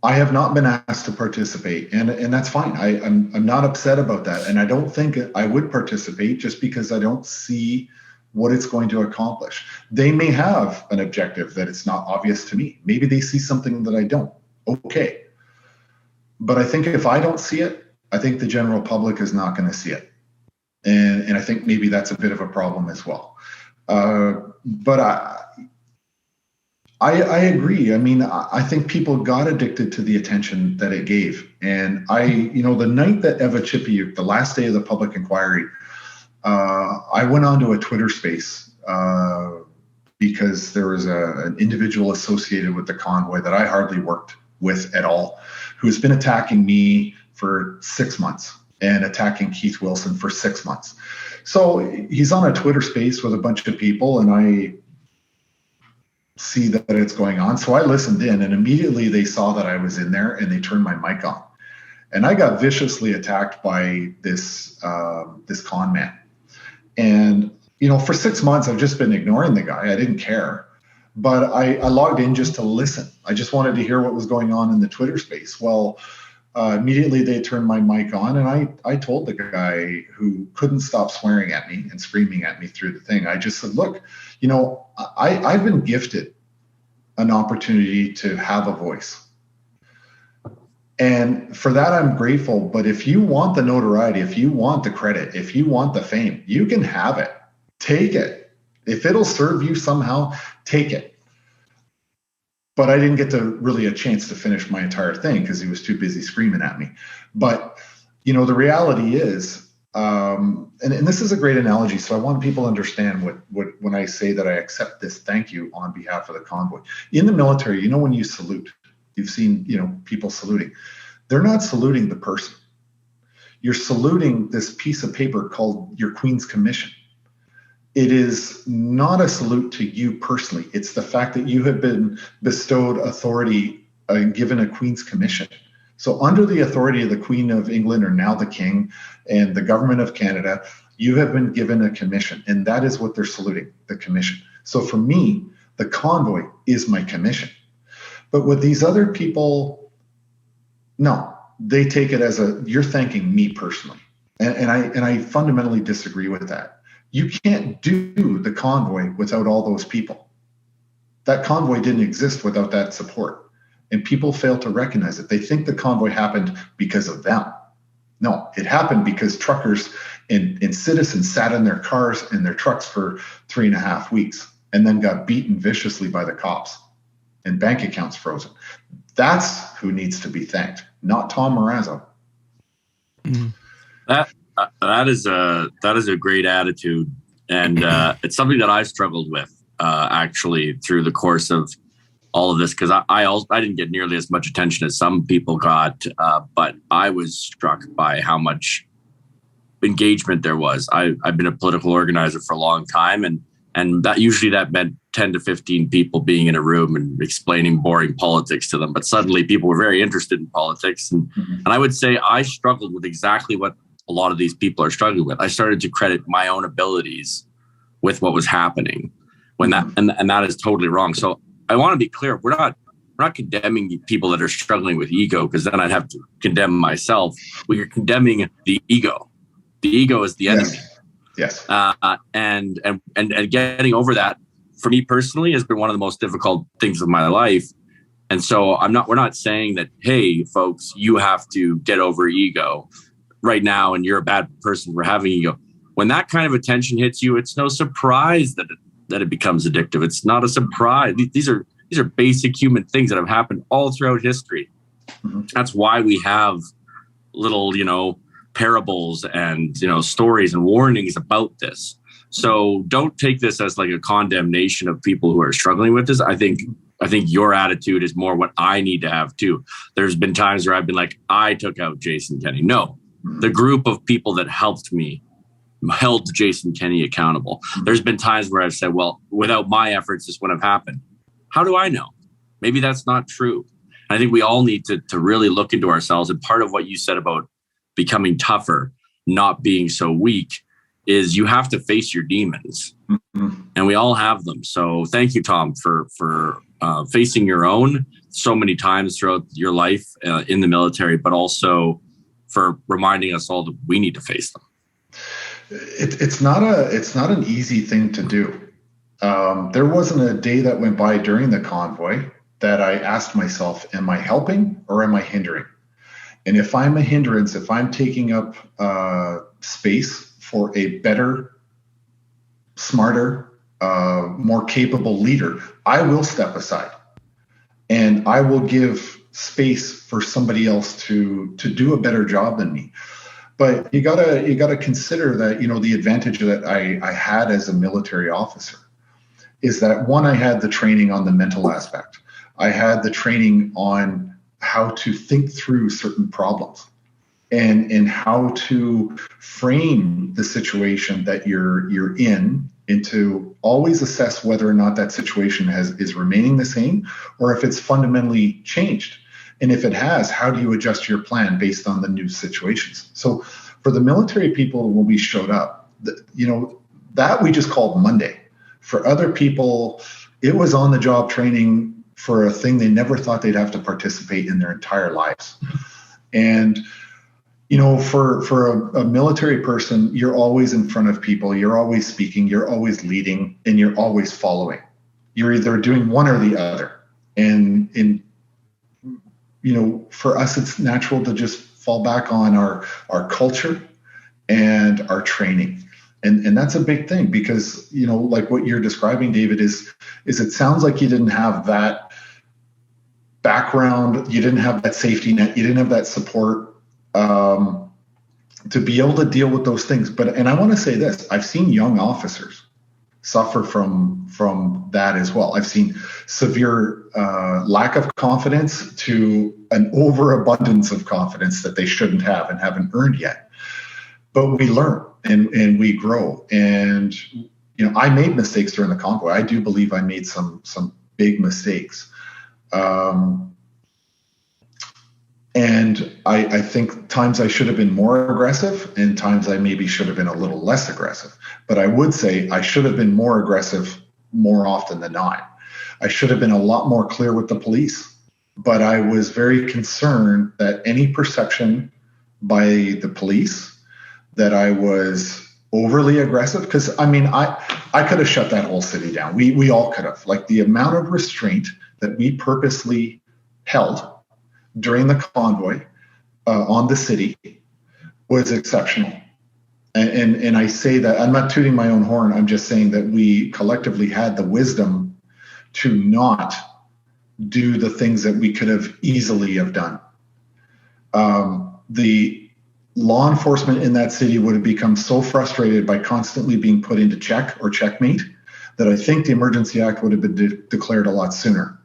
I have not been asked to participate, and that's fine. I'm not upset about that, and I don't think I would participate just because I don't see what it's going to accomplish. They may have an objective that it's not obvious to me. Maybe they see something that I don't. Okay, but I think if I don't see it, I think the general public is not going to see it, and I think maybe that's a bit of a problem as well. But I agree. I mean, I think people got addicted to the attention that it gave. And the night that Eva Chippy, the last day of the public inquiry, I went onto a Twitter space because there was an individual associated with the convoy that I hardly worked with at all, who has been attacking me for 6 months and attacking Keith Wilson for 6 months. So he's on a Twitter space with a bunch of people, and I see that it's going on. So I listened in, and immediately they saw that I was in there and they turned my mic on. And I got viciously attacked by this con man. And, for 6 months, I've just been ignoring the guy. I didn't care. But I logged in just to listen. I just wanted to hear what was going on in the Twitter space. Well, immediately they turned my mic on, and I told the guy who couldn't stop swearing at me and screaming at me through the thing, I just said, look, I've been gifted an opportunity to have a voice. And for that, I'm grateful. But if you want the notoriety, if you want the credit, if you want the fame, you can have it. Take it. If it'll serve you somehow, take it. But I didn't get really a chance to finish my entire thing because he was too busy screaming at me. But, the reality is, and this is a great analogy, so I want people to understand what when I say that I accept this thank you on behalf of the convoy. In the military, when you salute, you've seen, people saluting. They're not saluting the person. You're saluting this piece of paper called your Queen's Commission. It is not a salute to you personally. It's the fact that you have been bestowed authority and given a Queen's Commission. So under the authority of the Queen of England, or now the King, and the government of Canada, you have been given a commission, and that is what they're saluting, the commission. So for me, the convoy is my commission. But with these other people, no, they take it as you're thanking me personally. And I fundamentally disagree with that. You can't do the convoy without all those people. That convoy didn't exist without that support. And people fail to recognize it. They think the convoy happened because of them. No, it happened because truckers and citizens sat in their cars and their trucks for 3.5 weeks and then got beaten viciously by the cops and bank accounts frozen. That's who needs to be thanked, not Tom Marazzo. Mm-hmm. That is a great attitude, and it's something that I struggled with actually through the course of all of this, because I didn't get nearly as much attention as some people got, but I was struck by how much engagement there was. I've been a political organizer for a long time, and that usually meant 10 to 15 people being in a room and explaining boring politics to them. But suddenly people were very interested in politics, and I would say I struggled with exactly what a lot of these people are struggling with. I started to credit my own abilities with what was happening when that, and that is totally wrong. So I want to be clear. We're not not condemning people that are struggling with ego, because then I'd have to condemn myself. We're condemning the ego. The ego is the enemy. Yes. And getting over that, for me personally, has been one of the most difficult things of my life. And so we're not saying that, hey, folks, you have to get over ego right now and you're a bad person for having ego. When that kind of attention hits you, it's no surprise that it becomes addictive. It's not a surprise. These are basic human things that have happened all throughout history. Mm-hmm. That's why we have little, parables and, stories and warnings about this. So don't take this as like a condemnation of people who are struggling with this. I think your attitude is more what I need to have too. There's been times where I've been like, I took out Jason Kenney. No, the group of people that helped me held Jason Kenney accountable. There's been times where I've said, well, without my efforts, this wouldn't have happened. How do I know? Maybe that's not true. I think we all need to really look into ourselves. And part of what you said about becoming tougher, not being so weak, is you have to face your demons. Mm-hmm. And we all have them. So thank you, Tom, for facing your own so many times throughout your life in the military, but also for reminding us all that we need to face them. It's not an easy thing to do. There wasn't a day that went by during the convoy that I asked myself, am I helping or am I hindering? And if I'm a hindrance, if I'm taking up space for a better, smarter, more capable leader, I will step aside and I will give space for somebody else to do a better job than me. But you gotta consider that, the advantage that I had as a military officer is that, one, I had the training on the mental aspect. I had the training on how to think through certain problems and how to frame the situation that you're in, and to always assess whether or not that situation is remaining the same or if it's fundamentally changed. And if it has, how do you adjust your plan based on the new situations? So for the military people, when we showed up, that we just called Monday. For other people, it was on-the-job training for a thing they never thought they'd have to participate in their entire lives. And, for a military person, you're always in front of people, you're always speaking, you're always leading, and you're always following. You're either doing one or the other. And for us, it's natural to just fall back on our culture and our training. And that's a big thing because, like what you're describing, David, is it sounds like you didn't have that background, you didn't have that safety net, you didn't have that support to be able to deal with those things. And I want to say this, I've seen young officers suffer from that as well. I've seen severe lack of confidence to an overabundance of confidence that they shouldn't have and haven't earned yet. But we learn and we grow. And, I made mistakes during the convoy. I do believe I made some big mistakes. And I think times I should have been more aggressive and times I maybe should have been a little less aggressive. But I would say I should have been more aggressive more often than not. I should have been a lot more clear with the police. But I was very concerned that any perception by the police that I was overly aggressive, because I could have shut that whole city down. We all could have. Like, the amount of restraint that we purposely held during the convoy on the city was exceptional. And I say that, I'm not tooting my own horn, I'm just saying that we collectively had the wisdom to not do the things that we could have easily have done. The law enforcement in that city would have become so frustrated by constantly being put into check or checkmate that I think the Emergency Act would have been declared a lot sooner.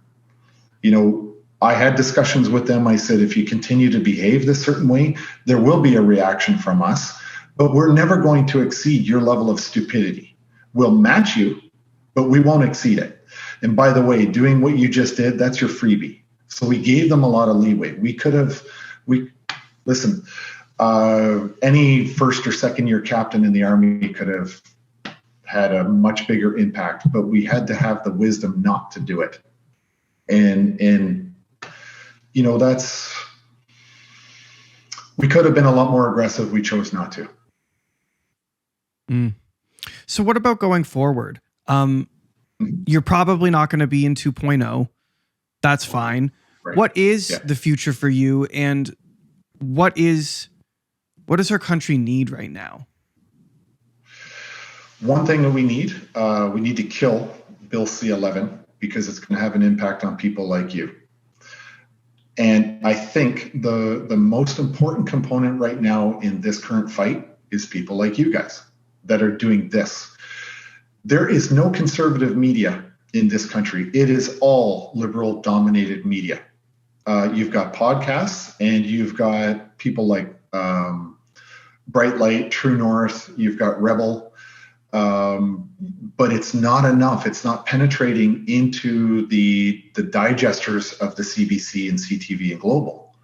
I had discussions with them. I said, if you continue to behave this certain way, there will be a reaction from us, but we're never going to exceed your level of stupidity. We'll match you, but we won't exceed it. And by the way, doing what you just did, that's your freebie. So we gave them a lot of leeway. Any first or second year captain in the Army could have had a much bigger impact, but we had to have the wisdom not to do it. And we could have been a lot more aggressive. We chose not to. So what about going forward? You're probably not going to be in 2.0. That's fine. Right. What is the future for you, and what does our country need right now? One thing that we need to kill Bill C-11 because it's going to have an impact on people like you. And I think the most important component right now in this current fight is people like you guys that are doing this. There is no conservative media in this country. It is all liberal dominated media. You've got podcasts and you've got people like Bright Light, True North, you've got Rebel, but it's not enough. It's not penetrating into the digesters of the CBC and CTV and Global.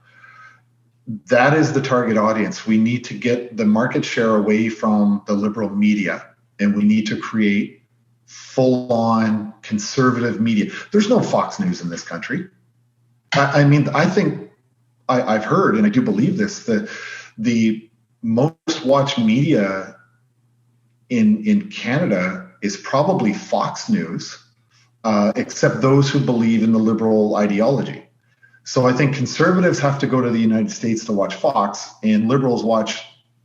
That is the target audience. We need to get the market share away from the liberal media, and we need to create full-on conservative media. There's no Fox News in this country. I mean, I think I've heard, and I do believe this, that the most watched media in Canada is probably Fox News, except those who believe in the liberal ideology. So I think conservatives have to go to the United States to watch Fox, and liberals watch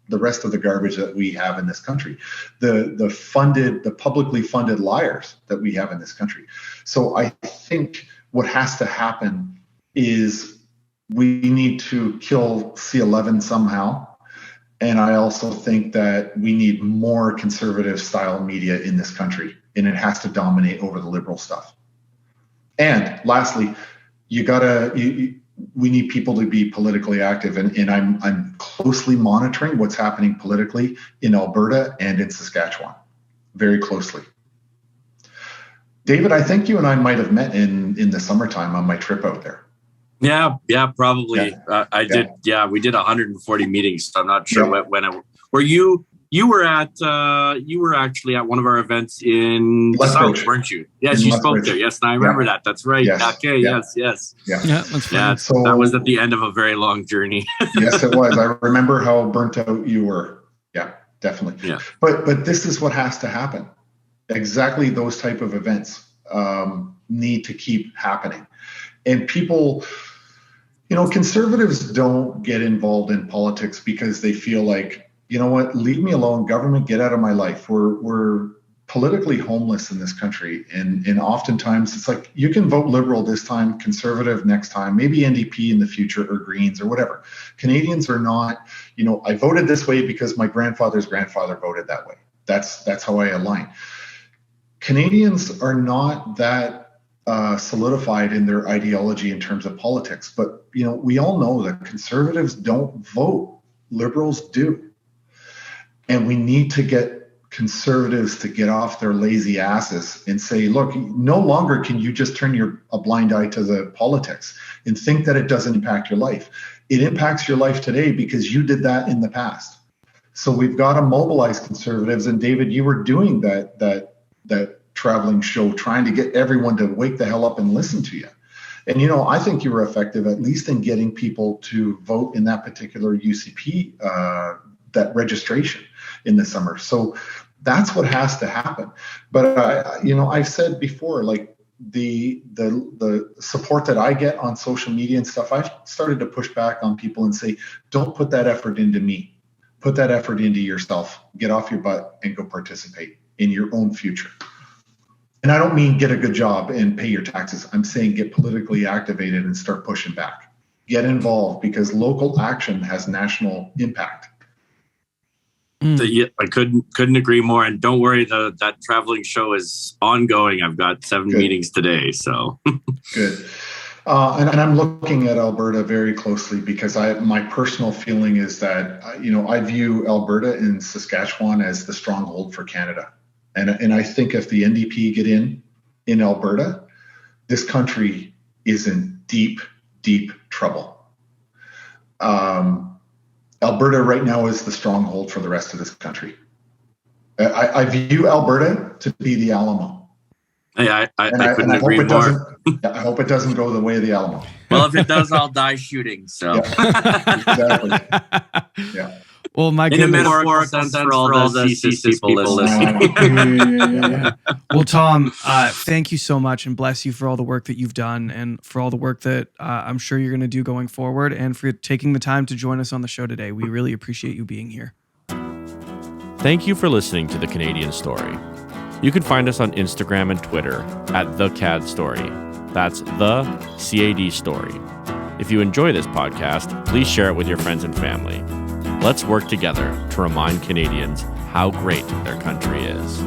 the rest of the garbage that we have in this country, the publicly funded liars that we have in this country. So I think what has to happen is we need to kill C-11 somehow. And I also think that we need more conservative style media in this country, and it has to dominate over the liberal stuff. And lastly, we need people to be politically active, and I'm closely monitoring what's happening politically in Alberta and in Saskatchewan, very closely. David, I think you and I might have met in the summertime on my trip out there. Yeah, probably. I did. Yeah, we did 140 meetings. So I'm not sure when. Were you? You were actually at one of our events in the South, weren't you? Yes, you spoke there. Yes, and I remember that. That's right. Yes. Okay. Yeah. Yes. Yeah, that's fine. Yeah, so that was at the end of a very long journey. Yes, it was. I remember how burnt out you were. Yeah, definitely. Yeah. But this is what has to happen. Exactly those type of events need to keep happening, and people. Conservatives don't get involved in politics because they feel like, you know what, leave me alone, government, get out of my life. We're politically homeless in this country. And oftentimes it's like, you can vote liberal this time, conservative next time, maybe NDP in the future, or Greens or whatever. Canadians are not, I voted this way because my grandfather's grandfather voted that way. That's how I align. Canadians are not that solidified in their ideology in terms of politics. But, we all know that conservatives don't vote. Liberals do. And we need to get conservatives to get off their lazy asses and say, look, no longer can you just turn a blind eye to the politics and think that it doesn't impact your life. It impacts your life today because you did that in the past. So we've got to mobilize conservatives. And David, you were doing that traveling show, trying to get everyone to wake the hell up and listen to you. And, I think you were effective, at least in getting people to vote in that particular UCP, that registration in the summer. So that's what has to happen. But, I've said before, like the support that I get on social media and stuff, I've started to push back on people and say, don't put that effort into me. Put that effort into yourself. Get off your butt and go participate in your own future. And I don't mean get a good job and pay your taxes. I'm saying get politically activated and start pushing back. Get involved, because local action has national impact. So, yeah, I couldn't agree more. And don't worry, that traveling show is ongoing. I've got 7 meetings today. So good. And I'm looking at Alberta very closely, because my personal feeling is that, I view Alberta and Saskatchewan as the stronghold for Canada. And I think if the NDP get in Alberta, this country is in deep, deep trouble. Alberta right now is the stronghold for the rest of this country. I view Alberta to be the Alamo. I And couldn't I hope agree it more. I hope it doesn't go the way of the Alamo. Well, if it does, I'll die shooting. So, Exactly. Yeah. Well, my in a goodness. metaphorical sense for all the CC people listening. Well, Tom, thank you so much and bless you for all the work that you've done and for all the work that I'm sure you're going to do going forward and for taking the time to join us on the show today. We really appreciate you being here. Thank you for listening to The Canadian Story. You can find us on Instagram and Twitter at The CAD Story. That's The CAD Story. If you enjoy this podcast, please share it with your friends and family. Let's work together to remind Canadians how great their country is.